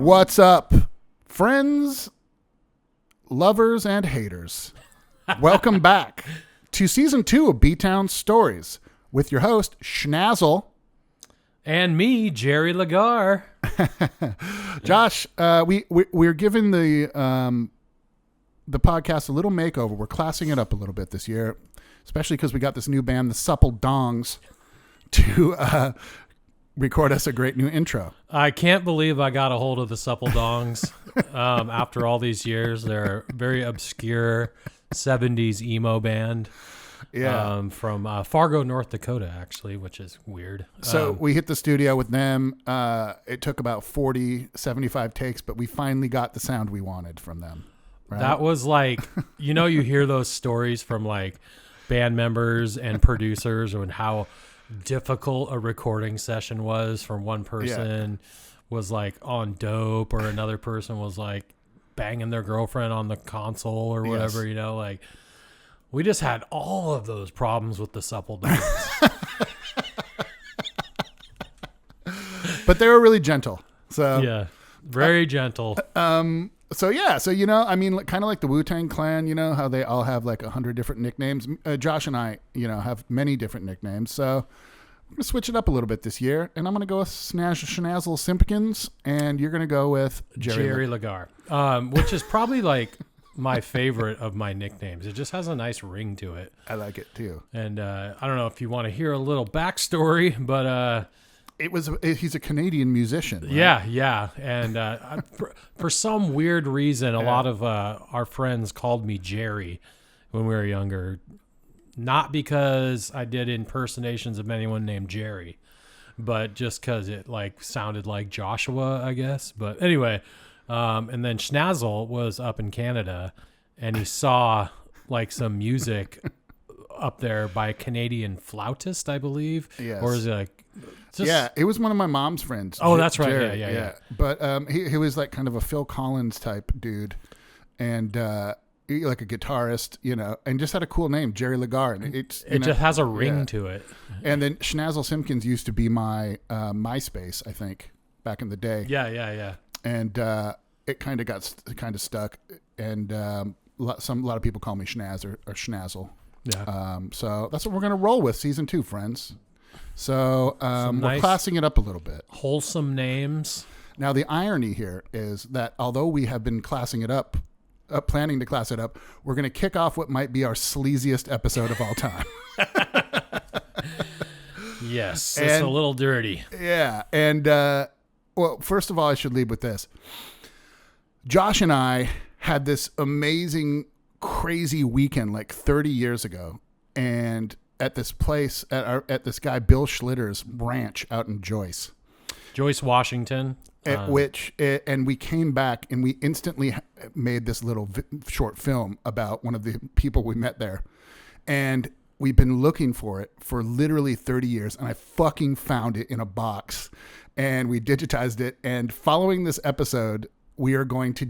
What's up, friends, lovers, and haters? Welcome back to Season 2 of B-Town Stories with your host, Shnazzle. And me, Jerry Legarr. Josh, we're giving the podcast a little makeover. We're classing it up a little bit this year, especially because we got this new band, the Supple Dongs, to record us a great new intro. I can't believe I got a hold of the Supple Dongs after all these years. They're a very obscure 70s emo band. Yeah. From Fargo, North Dakota, actually, which is weird. So we hit the studio with them. It took about 75 takes, but we finally got the sound we wanted from them. Right? That was like, you hear those stories from like band members and producers and how difficult a recording session was from one person was like on dope or another person was like banging their girlfriend on the console or whatever, like we just had all of those problems with the Supple Dongs. But they were really gentle. So yeah, very gentle. So I mean, kind of like the Wu-Tang Clan, how they all have like 100 different nicknames. Josh and I, have many different nicknames. So I'm going to switch it up a little bit this year, and I'm going to go with Shnazzle Simpkins, and you're going to go with Jerry Legarr, which is probably like my favorite of my nicknames. It just has a nice ring to it. I like it too. And I don't know if you want to hear a little backstory, but he's a Canadian musician. Right? Yeah. And for some weird reason, a lot of our friends called me Jerry when we were younger. Not because I did impersonations of anyone named Jerry, but just because it like sounded like Joshua, I guess. But anyway, and then Shnazzle was up in Canada, and he saw like some music up there by a Canadian flautist, I believe. Yes. Or is it like... it was one of my mom's friends. Oh, that's right. Jerry. Yeah. But he was like kind of a Phil Collins type dude, and like a guitarist, and just had a cool name, Jerry Legarr. And it just has a ring to it. And then Shnazzle Simpkins used to be my MySpace, I think, back in the day. Yeah. And it kind of got stuck, and a lot of people call me Schnaz or Shnazzle. Yeah. So that's what we're gonna roll with, Season 2, friends. So we're classing it up a little bit. Wholesome names. Now, the irony here is that although we have been classing it up, planning to class it up, we're going to kick off what might be our sleaziest episode of all time. Yes, it's a little dirty. Yeah. And, well, first of all, I should lead with this. Josh and I had this amazing, crazy weekend like 30 years ago. And at this place, at this guy, Bill Schlitters' ranch out in Joyce, Washington. And we came back and we instantly made this little short film about one of the people we met there. And we've been looking for it for literally 30 years. And I fucking found it in a box and we digitized it. And following this episode, we are going to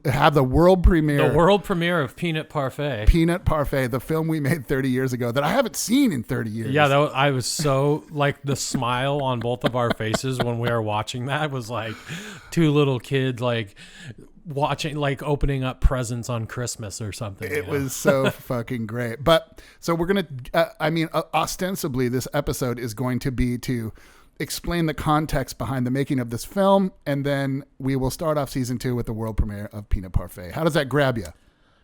have the world premiere. The world premiere of Peanut Parfait. Peanut Parfait, the film we made 30 years ago that I haven't seen in 30 years. Yeah, I was so, like, the smile on both of our faces when we were watching that was like two little kids, like, watching, like, opening up presents on Christmas or something. It was so fucking great. But, so we're going to, ostensibly, this episode is going to be to explain the context behind the making of this film, and then we will start off Season 2 with the world premiere of Peanut Parfait. How does that grab you,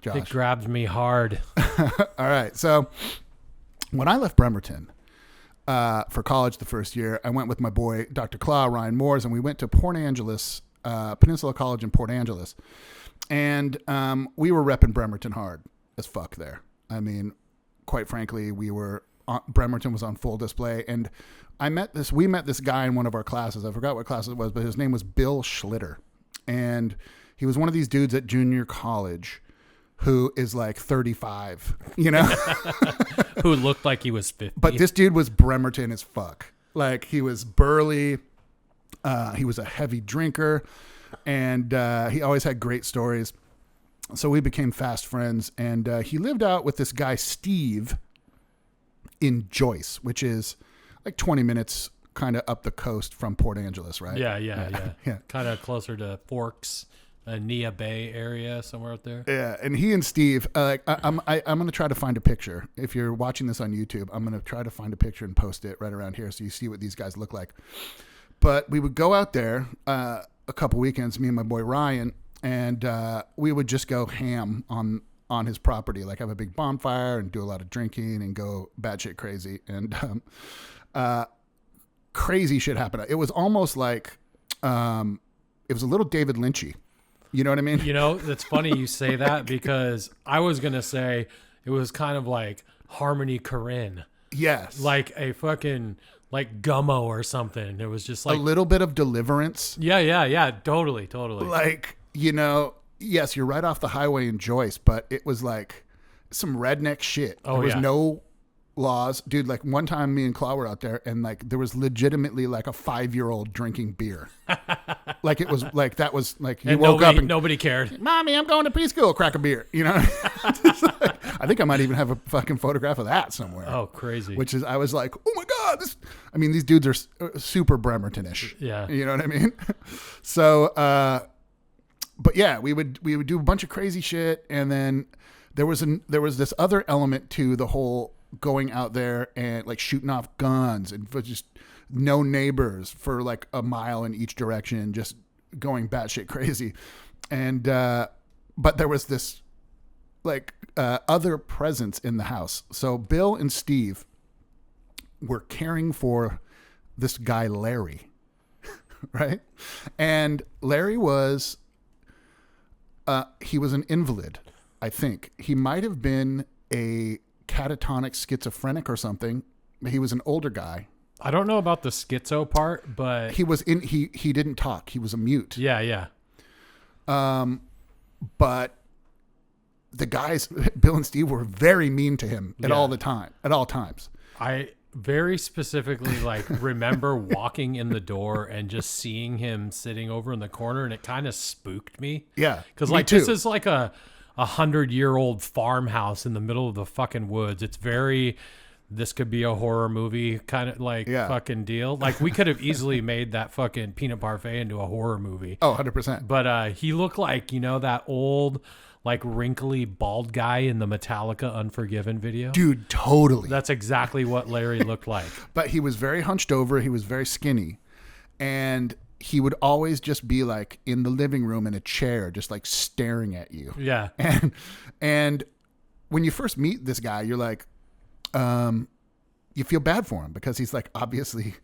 Josh? It grabbed me hard. All right. So when I left Bremerton for college the first year, I went with my boy, Dr. Claw, Ryan Moores, and we went to Port Angeles, Peninsula College in Port Angeles. And we were repping Bremerton hard as fuck there. I mean, quite frankly, Bremerton was on full display, and we met this guy in one of our classes. I forgot what class it was, but his name was Bill Schlitter. And he was one of these dudes at junior college who is like 35, who looked like he was 50. But this dude was Bremerton as fuck. Like, he was burly. He was a heavy drinker, and he always had great stories. So we became fast friends, and he lived out with this guy, Steve, in Joyce, which is like 20 minutes kind of up the coast from Port Angeles, right? Yeah. Kind of closer to Forks, Nia Bay area, somewhere out there. Yeah, and he and Steve, I'm going to try to find a picture. If you're watching this on YouTube, I'm going to try to find a picture and post it right around here so you see what these guys look like. But we would go out there a couple weekends, me and my boy Ryan, and we would just go ham on his property, like have a big bonfire and do a lot of drinking and go batshit crazy. And crazy shit happened. It was almost like it was a little David Lynchy. You know what I mean? You know, it's funny you say that because I was going to say it was kind of like Harmony Korine. Yes. Like a fucking, like Gummo or something. It was just like a little bit of Deliverance. Yeah. Totally. Like, you know, yes, you're right off the highway in Joyce, but it was like some redneck shit. There was no laws. Dude, like one time me and Claw were out there and like there was legitimately like a 5-year-old drinking beer. Like it was like that was like you woke up and nobody cared. Mommy, I'm going to preschool, crack a beer. You know? I think I might even have a fucking photograph of that somewhere. Oh, crazy. Which is, I was like, oh my God, these dudes are super Bremerton-ish. Yeah. You know what I mean? So, but yeah, we would do a bunch of crazy shit. And then there was this other element to the whole going out there and like shooting off guns and just no neighbors for like a mile in each direction, just going batshit crazy. And, but there was this like other presence in the house. So Bill and Steve were caring for this guy, Larry, right? And Larry was, he was an invalid, I think. He might have been a catatonic schizophrenic or something. He was an older guy. I don't know about the schizo part, but he he didn't talk. He was a mute. Yeah. But the guys, Bill and Steve, were very mean to him at all times. I very specifically like remember walking in the door and just seeing him sitting over in the corner, and it kind of spooked me. Yeah, because like this is like a 100-year-old farmhouse in the middle of the fucking woods. It's very, this could be a horror movie kind of like fucking deal. Like we could have easily made that fucking Peanut Parfait into a horror movie. Oh, 100%. But he looked like, you know, that old like wrinkly bald guy in the Metallica Unforgiven video. Dude, totally. That's exactly what Larry looked like. But he was very hunched over. He was very skinny. And he would always just be like in the living room in a chair, just like staring at you. Yeah. And when you first meet this guy, you're like, you feel bad for him because he's like, obviously,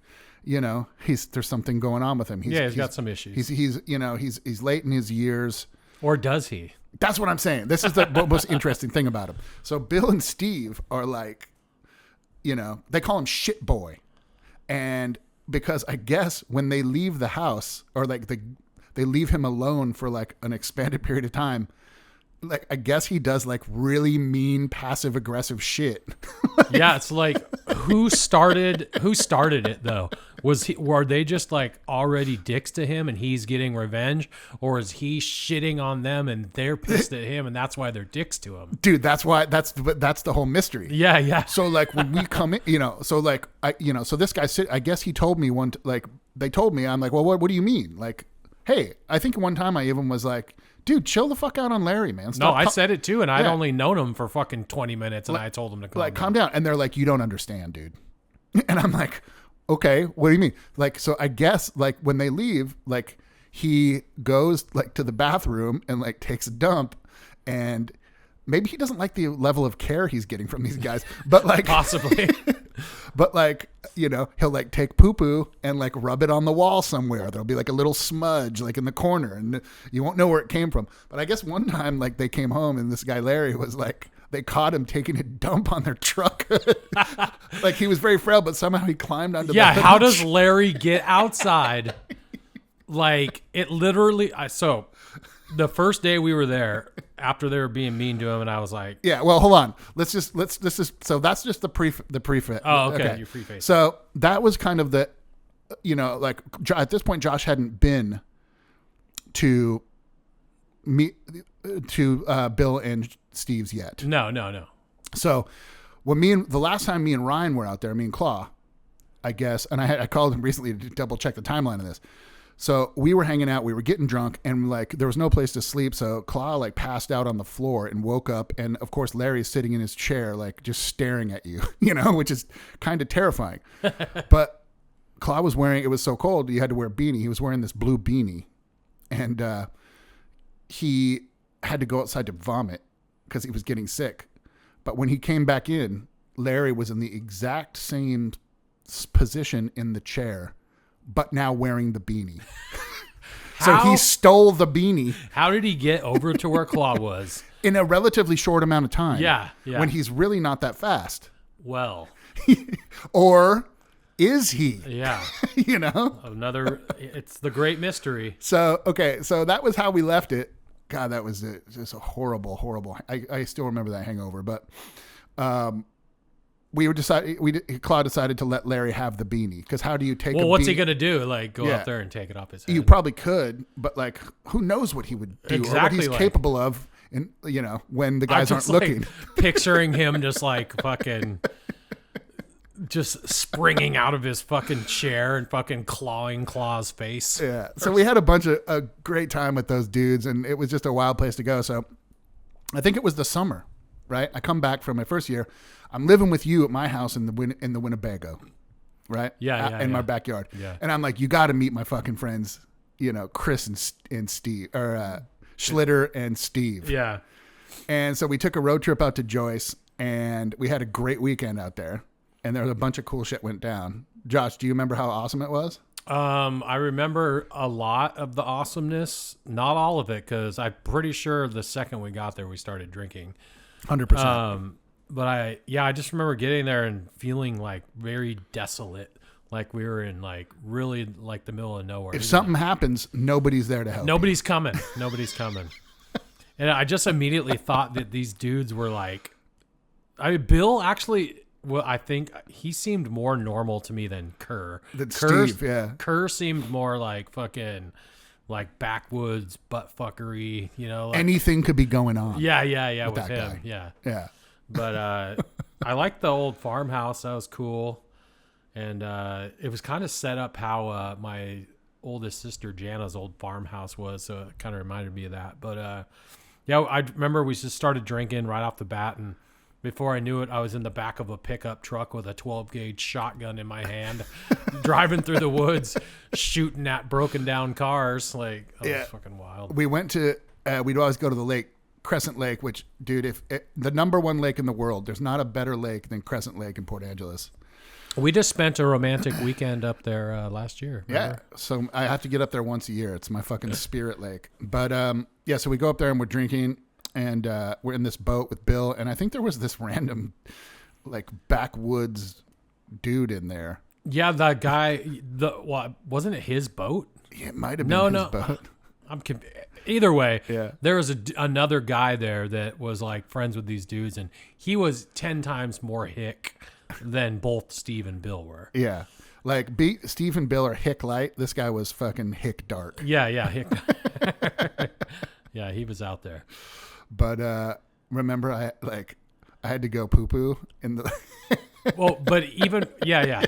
you know, there's something going on with him. He's got some issues. He's late in his years. Or does he? That's what I'm saying. This is the most interesting thing about him. So Bill and Steve are like, you know, they call him shit boy. And because I guess when they leave the house or like they leave him alone for like an expanded period of time, like I guess he does like really mean passive aggressive shit. Yeah, it's like who started it though? Were they just like already dicks to him and he's getting revenge, or is he shitting on them and they're pissed at him and that's why they're dicks to him? Dude, that's the whole mystery. Yeah. So like when we come in, you know, so like so this guy I guess he told me they told me, I'm like, well, what do you mean? Like, hey, I think one time I even was like, dude, chill the fuck out on Larry, man. I said it too, and I'd only known him for fucking 20 minutes, and I told him to calm down. And they're like, you don't understand, dude. And I'm like, okay, what do you mean? Like, so I guess like when they leave, like he goes like to the bathroom and like takes a dump, and maybe he doesn't like the level of care he's getting from these guys, but like possibly. But like, you know, he'll like take poo-poo and like rub it on the wall somewhere. There'll be like a little smudge like in the corner and you won't know where it came from. But I guess one time like they came home and this guy Larry was like, they caught him taking a dump on their truck. Like he was very frail, but somehow he climbed onto the hood. How does Larry get outside? Like it literally, so the first day we were there, after they were being mean to him, and I was like, yeah, well, hold on. Let's just so that's just the prefix. Oh, okay. You preface. So that was kind of the, you know, like at this point, Josh hadn't been to Bill and Steve's yet. No. So when the last time me and Ryan were out there, me and Claw, I guess, and I called him recently to double check the timeline of this. So we were hanging out, we were getting drunk, and like there was no place to sleep. So Claw like passed out on the floor and woke up, and of course Larry's sitting in his chair, like just staring at you, which is kind of terrifying. But Claw was wearing, it was so cold, you had to wear a beanie. He was wearing this blue beanie, and he had to go outside to vomit because he was getting sick. But when he came back in, Larry was in the exact same position in the chair, but now wearing the beanie. So he stole the beanie. How did he get over to where Claw was? In a relatively short amount of time. Yeah. When he's really not that fast. Well. Or is he? Yeah. It's the great mystery. So, okay. So that was how we left it. God, that was just a horrible, horrible. I still remember that hangover, but Claude decided to let Larry have the beanie, because how do you take? Well, what's he gonna do? Like go up there and take it off his head? You probably could, but like, who knows what he would do or what he's capable of? And when the guys aren't looking. Picturing him just like fucking, just springing out of his fucking chair and fucking clawing Claw's face. Yeah. So we had a great time with those dudes, and it was just a wild place to go. So I think it was the summer, right? I come back from my first year. I'm living with you at my house in the Winnebago, right? Yeah. In my backyard. Yeah. And I'm like, you got to meet my fucking friends, Chris and Steve, or Schlitter and Steve. Yeah. And so we took a road trip out to Joyce, and we had a great weekend out there. And there was a bunch of cool shit went down. Josh, do you remember how awesome it was? I remember a lot of the awesomeness, not all of it, because I'm pretty sure the second we got there, we started drinking. 100%. But I just remember getting there and feeling like very desolate. Like we were in like really like the middle of nowhere. If something happens, nobody's there to help. Nobody's coming. And I just immediately thought that these dudes were like, Bill actually, well, I think he seemed more normal to me than Kerr. Steve, yeah. Kerr seemed more like fucking like backwoods butt fuckery, like, anything could be going on. Yeah, with Guy. him. Yeah. But I liked the old farmhouse. That was cool. And it was kind of set up how my oldest sister Jana's old farmhouse was. So it kind of reminded me of that. But I remember we just started drinking right off the bat. And before I knew it, I was in the back of a pickup truck with a 12-gauge shotgun in my hand, driving through the woods, shooting at broken down cars. Like, that was fucking wild. We went to, we'd always go to the lake. Crescent Lake, which, dude, the number one lake in the world, there's not a better lake than Crescent Lake in Port Angeles. We just spent a romantic weekend up there last year. Remember? Yeah, so I have to get up there once a year. It's my fucking spirit lake. But so we go up there and we're drinking, and we're in this boat with Bill, and I think there was this random like backwoods dude in there. Yeah, that guy. Wasn't it his boat? Yeah, it might have been his boat. I'm either way. Yeah, there was another guy there that was like friends with these dudes, and he was 10 times more hick than both Steve and Bill were. Yeah, like Steve and Bill are hick light. This guy was fucking hick dark. Yeah, hick. Yeah, he was out there. But remember, I had to go poo poo in the. Well, but even yeah.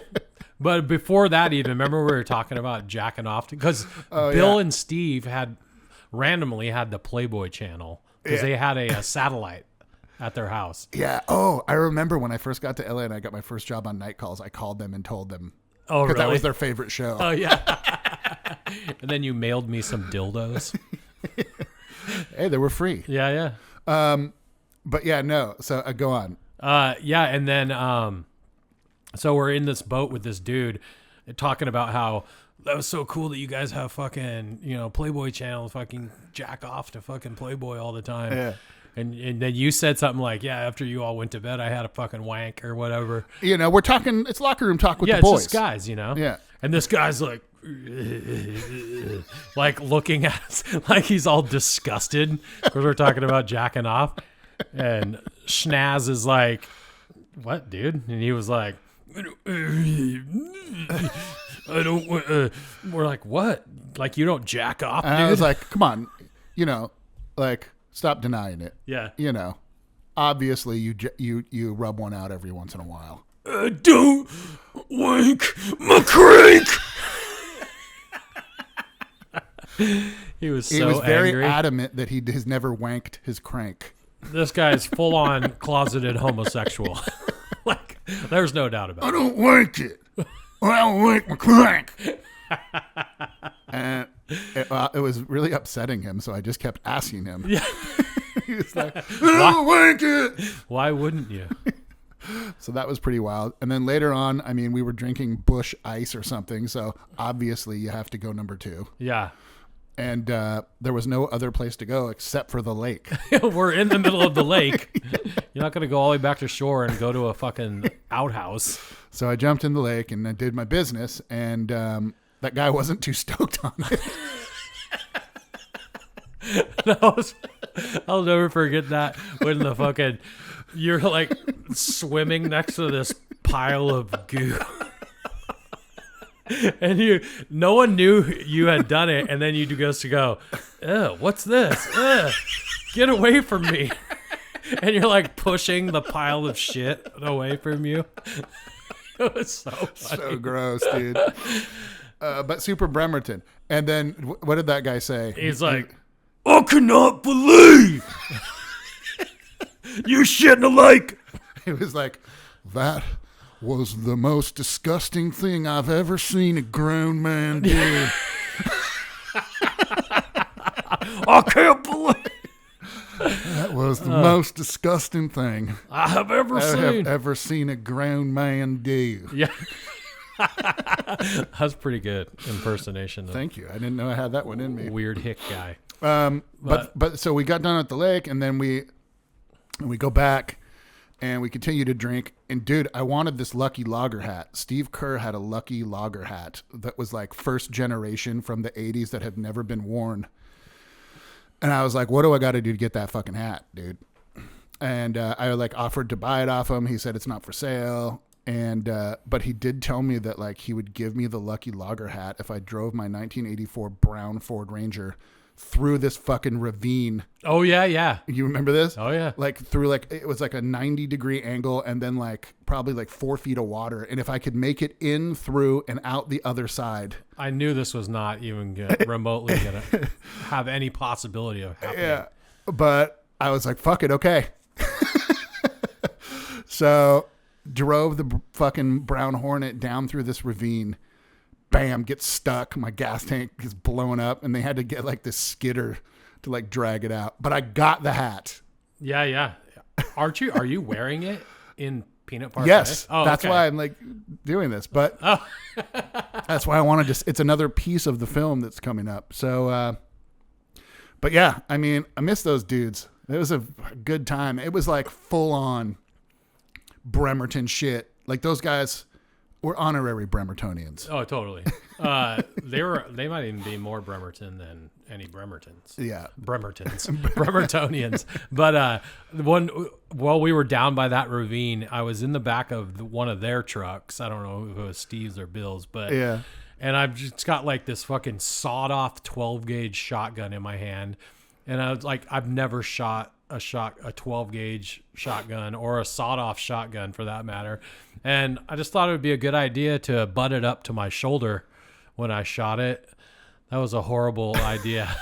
But before that, even remember we were talking about jacking off because Bill and Steve randomly had the Playboy channel because they had a satellite at their house. Yeah. Oh, I remember when I first got to LA and I got my first job on night calls. I called them and told them. Oh, really? That was their favorite show. Oh, yeah. And then you mailed me some dildos. Hey, they were free. Yeah. But yeah, no. So go on. Yeah, and then so we're in this boat with this dude talking about how that was so cool that you guys have fucking, Playboy channel, fucking jack off to fucking Playboy all the time. Yeah. And then you said something like, yeah, after you all went to bed, I had a fucking wank or whatever. We're talking, it's locker room talk with the boys. Yeah, it's just guys, Yeah. And this guy's like, like looking at us like he's all disgusted because we're talking about jacking off. And Schnaz is like, what, dude? And he was like, I don't want, we're like, what? Like, you don't jack off, dude? And I was like, come on, stop denying it. Yeah. Obviously you rub one out every once in a while. Don't wank crank. He was so He was very angry. adamant that he has never wanked his crank. This guy's full on closeted homosexual. Like, there's no doubt about I it. don't wank it. I don't wank my crank. And it was really upsetting him, so I just kept asking him. Yeah. He was like, I don't wank it. Why wouldn't you? So that was pretty wild. And then later on, I mean, we were drinking Busch Ice or something, so obviously you have to go number 2. Yeah. And there was no other place to go except for the lake. We're in the middle of the lake. You're not going to go all the way back to shore and go to a fucking outhouse. So I jumped in the lake and I did my business, and that guy wasn't too stoked on it. I'll never forget that when the fucking you're like swimming next to this pile of goo. And no one knew you had done it, and then you goes to go, "Ew, what's this? Ugh, get away from me!" And you're like pushing the pile of shit away from you. It was so funny. So gross, dude. But super Bremerton. And then what did that guy say? He's like, "I cannot believe you shitting a lake." He was like, that was the most disgusting thing I've ever seen a grown man do. I can't believe That was the most disgusting thing I have ever I seen. have ever seen a grown man do. Yeah. That's pretty good impersonation of Thank you. I didn't know I had that one in me. weird hick guy. But so we got done at the lake, and then we go back and we continue to drink. And dude, I wanted this Lucky Lager hat. Steve Kerr had a Lucky Lager hat that was like first generation from the 80s that had never been worn. And I was like, what do I got to do to get that fucking hat, dude? And I like offered to buy it off him. He said it's not for sale. And but he did tell me that like he would give me the Lucky Lager hat if I drove my 1984 brown Ford Ranger through this fucking ravine. Oh, yeah, yeah. You remember this? Oh, yeah. Like through like, it was like a 90-degree angle and then like probably like 4 feet of water. And if I could make it in, through, and out the other side. I knew this was not even remotely going to have any possibility of happening. Yeah. But I was like, fuck it. Okay. So drove the fucking brown Hornet down through this ravine. Bam, gets stuck. My gas tank is blowing up, and they had to get like this skidder to like drag it out. But I got the hat. Yeah, yeah. Are you wearing it in peanut parfait? Yes, Oh, that's okay. why I'm like doing this. But that's why I want to it's another piece of the film that's coming up. So, but yeah, I mean, I miss those dudes. It was a good time. It was like full on Bremerton shit. Like those guys were honorary Bremertonians. Oh, totally. They might even be more Bremerton than any Bremertons. Yeah. Bremertonians. But while we were down by that ravine, I was in the back of one of their trucks. I don't know if it was Steve's or Bill's, but Yeah. And I've just got like this fucking sawed off 12 gauge shotgun in my hand. And I was like, I've never shot a 12 gauge shotgun or a sawed off shotgun for that matter. And I just thought it would be a good idea to butt it up to my shoulder when I shot it. That was a horrible idea.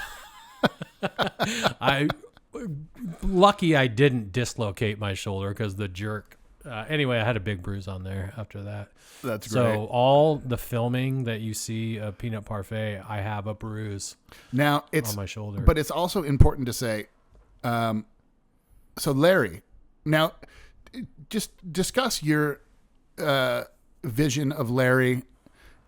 Lucky I didn't dislocate my shoulder because the jerk. Anyway, I had a big bruise on there after that. That's great. So all the filming that you see of Peanut Parfait, I have a bruise Now it's on my shoulder. But it's also important to say, so Larry, now just discuss your vision of Larry,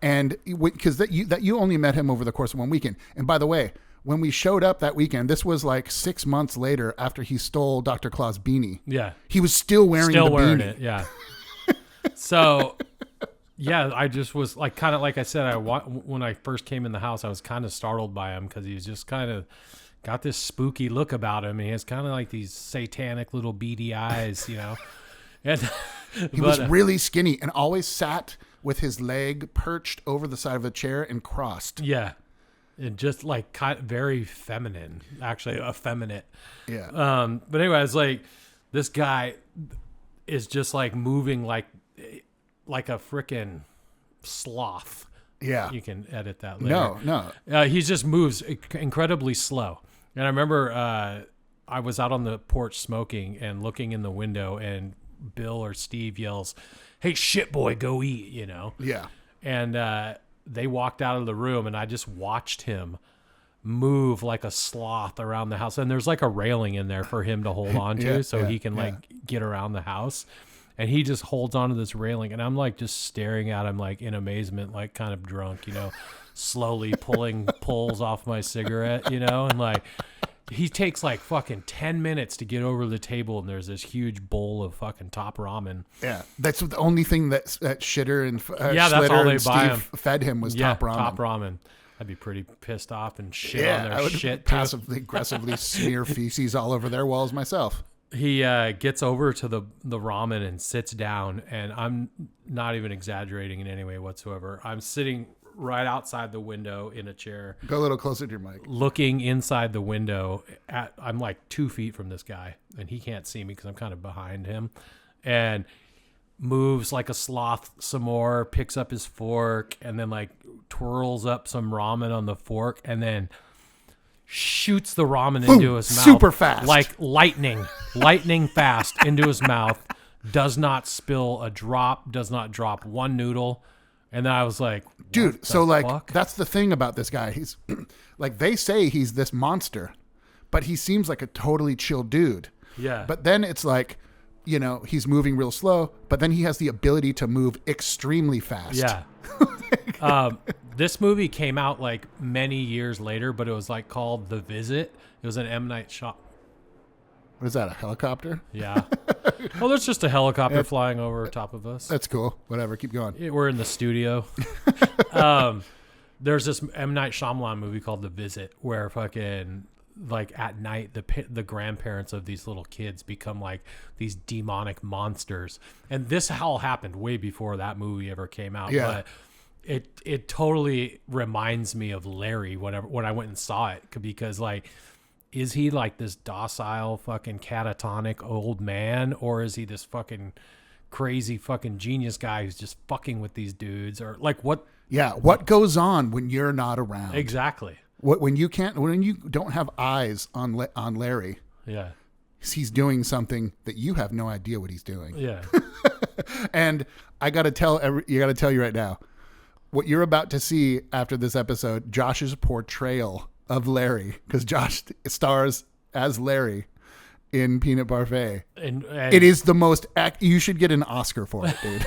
and because that you only met him over the course of one weekend. And by the way, when we showed up that weekend, this was like 6 months later after he stole Dr. Claus' beanie. Yeah. He was still wearing the beanie. It. Yeah. So yeah, I just was like, kind of like I said, when I first came in the house, I was kind of startled by him because he was just kind of got this spooky look about him. And he has kind of like these satanic little beady eyes, you know. And he was really skinny and always sat with his leg perched over the side of a chair and crossed. Yeah. And just like very feminine, actually effeminate. Yeah. But anyway, it's like this guy is just like moving like a freaking sloth. Yeah. You can edit that later. No. He just moves incredibly slow. And I remember I was out on the porch smoking and looking in the window, and Bill or Steve yells, "Hey, shit boy, go eat," you know? Yeah. And they walked out of the room, and I just watched him move like a sloth around the house. And there's like a railing in there for him to hold on to he can like get around the house. And he just holds onto this railing, and I'm like just staring at him like in amazement, like kind of drunk, you know, slowly pulling pulls off my cigarette, you know, and like he takes like fucking 10 minutes to get over the table, and there's this huge bowl of fucking top ramen. Yeah, that's the only thing that Shitter and that's Schlitter all they and buy Steve him. fed him was top ramen. Top ramen. I'd be pretty pissed off and shit on their I would shit. passively aggressively smear feces all over their walls myself. He gets over to the ramen and sits down, and I'm not even exaggerating in any way whatsoever. I'm sitting right outside the window in a chair. Go a little closer to your mic. Looking inside the window. I'm like 2 feet from this guy, and he can't see me because I'm kind of behind him. And moves like a sloth some more, picks up his fork, and then like twirls up some ramen on the fork, and then shoots the ramen into his mouth super fast, like lightning fast into his mouth. Does not spill a drop, does not drop one noodle. And then I was like, dude, so like fuck? That's the thing about this guy. He's like, they say he's this monster, but he seems like a totally chill dude. Yeah. But then it's like, you know, he's moving real slow, but then he has the ability to move extremely fast. Yeah. This movie came out like many years later, but it was like called The Visit. It was an M. Night Shyamalan. What is that, a helicopter? Yeah. Well, there's just a helicopter flying over top of us. That's cool. Whatever. Keep going. We're in the studio. There's this M. Night Shyamalan movie called The Visit, where fucking like at night the grandparents of these little kids become like these demonic monsters. And this all happened way before that movie ever came out. Yeah. But it totally reminds me of Larry when I went and saw it, because like, is he like this docile fucking catatonic old man, or is he this fucking crazy fucking genius guy who's just fucking with these dudes, or like what? Yeah. What goes on when you're not around? Exactly. When you don't have eyes on Larry. Yeah. He's doing something that you have no idea what he's doing. Yeah. And you got to tell you right now, what you're about to see after this episode, Josh's portrayal of Larry, because Josh stars as Larry in Peanut Parfait. And it is the most you should get an Oscar for it, dude.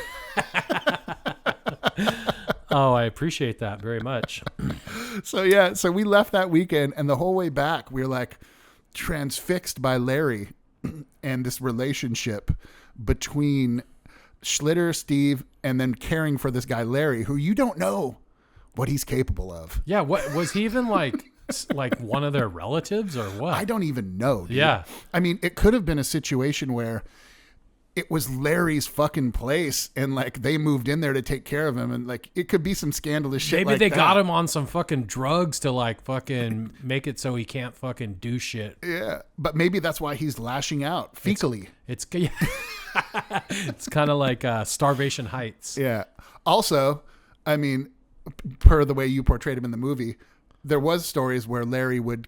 Oh, I appreciate that very much. So we left that weekend, and the whole way back we were like transfixed by Larry and this relationship between Schlitter, Steve, and then caring for this guy Larry, who you don't know what he's capable of. Yeah, what was he even like one of their relatives or what? I don't even know, dude. Yeah. I mean, it could have been a situation where it was Larry's fucking place, and like they moved in there to take care of him, and like it could be some scandalous shit. Maybe like they that. got him on some fucking drugs to like fucking make it so he can't fucking do shit. Yeah, but maybe that's why he's lashing out fecally. It's kind of like Starvation Heights. Yeah. Also, I mean, per the way you portrayed him in the movie, there was stories where Larry would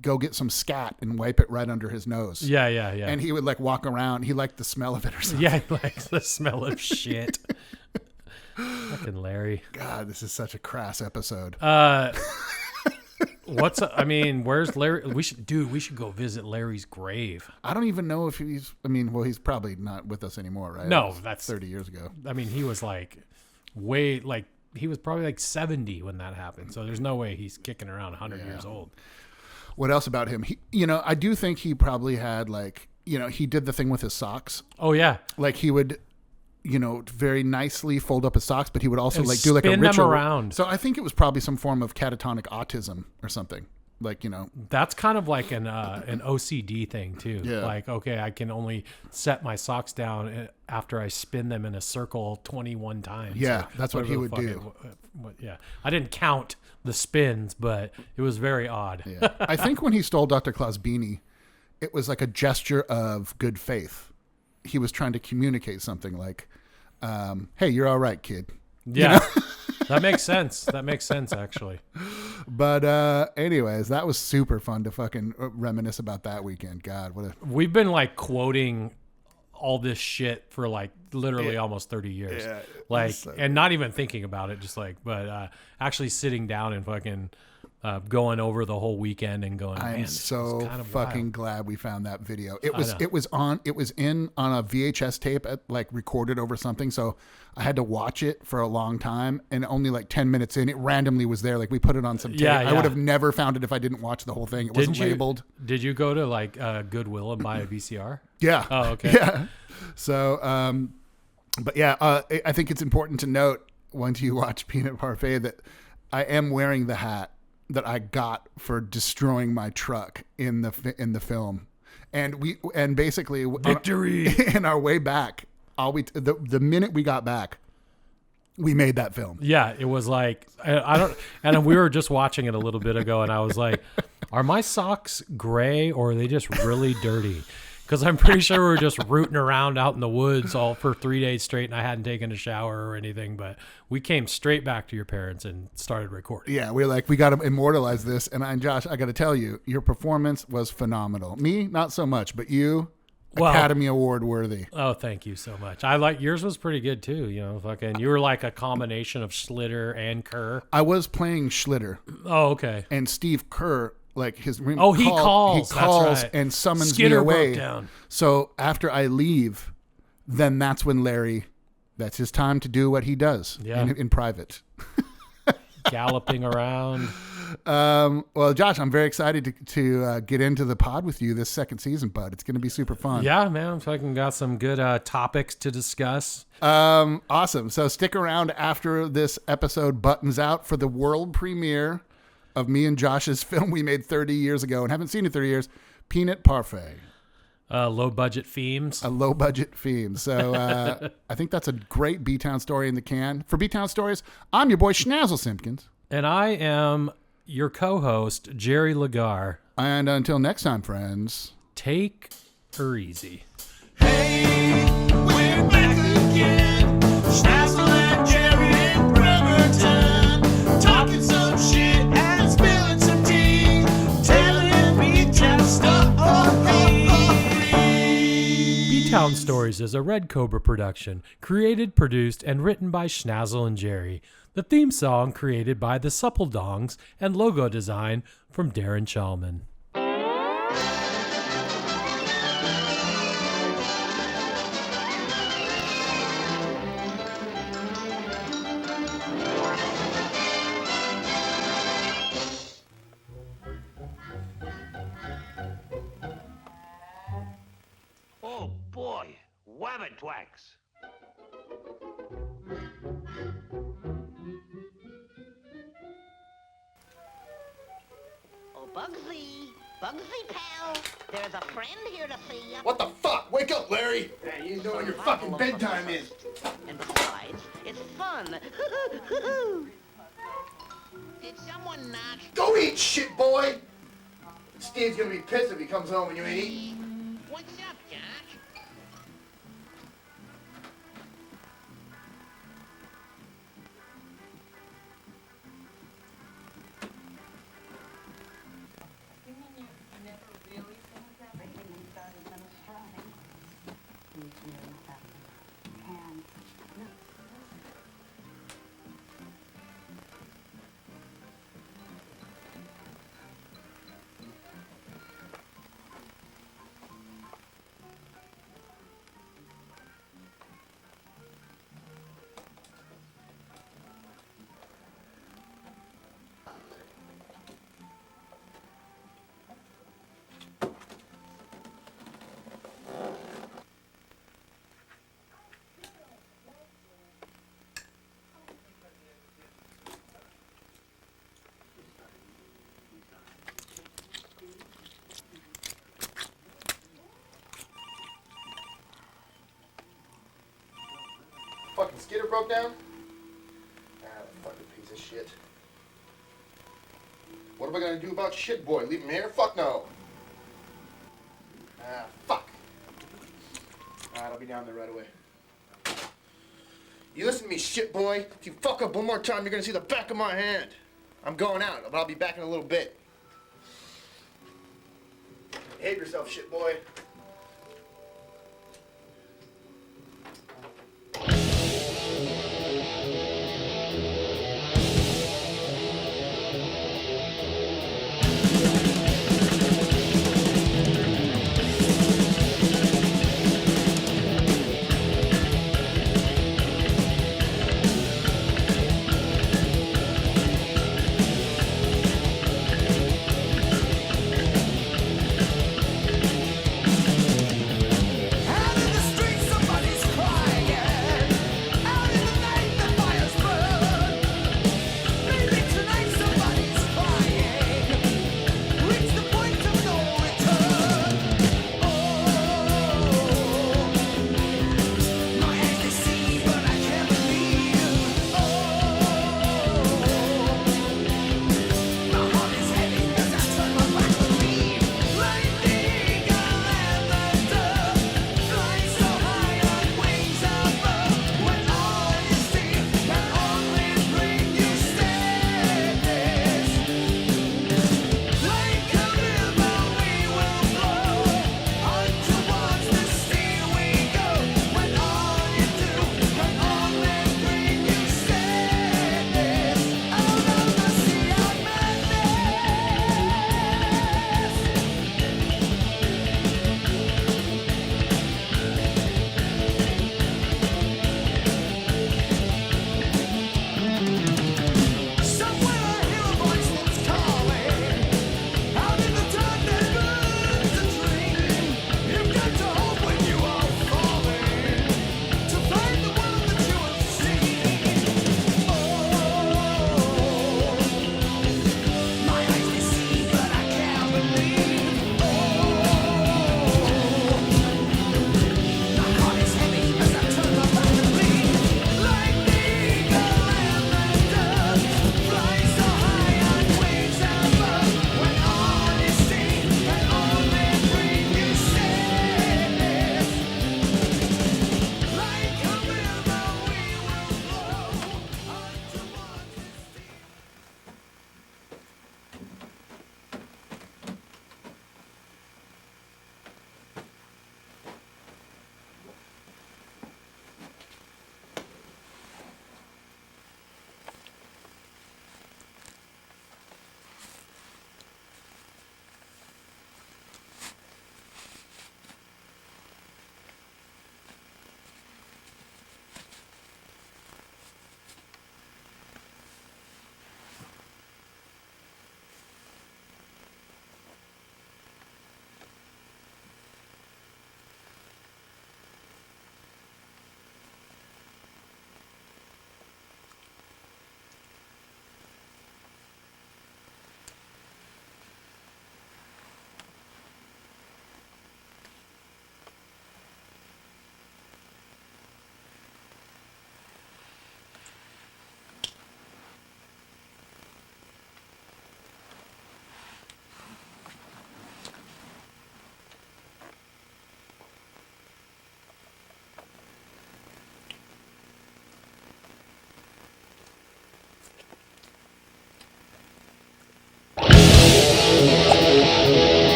go get some scat and wipe it right under his nose. Yeah. And he would like walk around. He liked the smell of it or something. Yeah, he likes the smell of shit. Fucking Larry. God, this is such a crass episode. Where's Larry? We should go visit Larry's grave. I don't even know if he's probably not with us anymore, right? No, that's 30 years ago. I mean, he was like he was probably like 70 when that happened. So there's no way he's kicking around 100 years old. What else about him? I do think he probably had he did the thing with his socks. Oh yeah. Like he would, very nicely fold up his socks, but he would also and do like a spin ritual them around. So I think it was probably some form of catatonic autism or something. That's kind of like an OCD thing too. Yeah. Like, okay, I can only set my socks down after I spin them in a circle 21 times. Yeah, that's what he would do. Yeah, I didn't count the spins, but it was very odd. Yeah. I think when he stole Dr. Claus' beanie, it was like a gesture of good faith. He was trying to communicate something like, "Hey, you're all right, kid. Yeah. That makes sense. That makes sense, actually. But anyways, that was super fun to fucking reminisce about that weekend. God, what a... We've been like quoting all this shit for like literally almost 30 years. Yeah, like, so and not even thinking about it, just like, but actually sitting down and fucking going over the whole weekend and going, I'm man, this so was kind of fucking wild. glad we found that video. know. It was on a VHS tape like recorded over something. So I had to watch it for a long time, and only like 10 minutes in, it randomly was there. Like we put it on some tape. Yeah, I would have never found it if I didn't watch the whole thing. It wasn't labeled. Did you go to like Goodwill and buy a VCR? Yeah. Oh, okay. Yeah. So, but yeah, I think it's important to note once you watch Peanut Parfait that I am wearing the hat that I got for destroying my truck in the film, and basically Victory in our way back. The minute we got back, we made that film. Yeah, it was like I don't, and we were just watching it a little bit ago, and I was like, "Are my socks gray or are they just really dirty?" Because I'm pretty sure we were just rooting around out in the woods all for 3 days straight, and I hadn't taken a shower or anything. But we came straight back to your parents and started recording. Yeah, we're like, we got to immortalize this. And Josh, I got to tell you, your performance was phenomenal. Me, not so much, but you, Academy Award worthy. Oh, thank you so much. I like yours was pretty good too. You know, fucking, you were like a combination of Schlitter and Kerr. I was playing Schlitter. Oh, okay. And Steve Kerr, like he calls. He calls That's right. and summons Skinner me away. broke down. So after I leave, then that's when Larry, that's his time to do what he does in private. Galloping around. Well, Josh, I'm very excited to get into the pod with you this second season, bud. It's going to be super fun. Yeah, man. I'm fucking got some good topics to discuss. Awesome. So stick around after this episode buttons out for the world premiere of me and Josh's film we made 30 years ago and haven't seen in 30 years, Peanut Parfait. Low budget themes. A low budget theme. So I think that's a great B-Town story in the can. For B-Town Stories, I'm your boy Shnazzle Simpkins. And I am your co-host, Jerry Legarr. And until next time, friends, take her easy. Hey, we're back again. Shnazzle and Jerry in Bremerton. Talking some shit and spilling some tea. Telling me just B-Town Stories is a Red Cobra production, created, produced, and written by Shnazzle and Jerry. The theme song created by the Supple Dongs and logo design from Darren Chalman. Oh boy, Wabbit-wax. Oh, Bugsy, pal, there's a friend here to see you. What the fuck? Wake up, Larry! Hey, you know when your fucking bedtime is. And besides, it's fun. Did someone knock? Go eat, shit boy! Steve's gonna be pissed if he comes home and you ain't eating. What's up, Josh? Fucking skidder broke down? Ah, fucking piece of shit. What am I gonna do about shit boy? Leave him here? Fuck no. Ah, fuck. Alright, I'll be down there right away. You listen to me, shit boy. If you fuck up one more time, you're gonna see the back of my hand. I'm going out, but I'll be back in a little bit. Behave yourself, shit boy.